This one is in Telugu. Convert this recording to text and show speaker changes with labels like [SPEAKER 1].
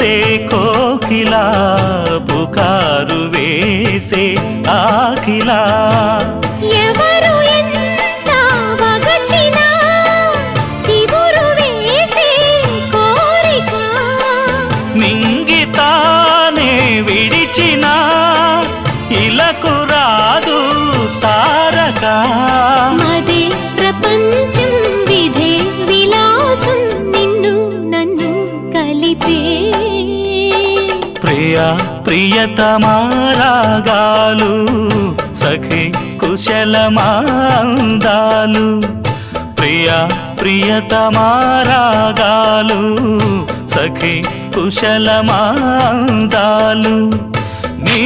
[SPEAKER 1] చేసే కోకిలా పుకారు వేసే ఆకిలా
[SPEAKER 2] ఎవరు ఎంత వగచినా చిగురు వేసే కోరిక
[SPEAKER 1] నింగితానే విడిచిన ఇలకు రాదు తారక
[SPEAKER 2] మదే ప్రపంచం విధే విలాసం నిన్ను నన్ను కలిపే
[SPEAKER 1] ప్రియా ప్రియతమారాగాలు సఖి కుశలమాందాలు ప్రియా ప్రియతమారాగాలు సఖి కుశలమాందాలు నీ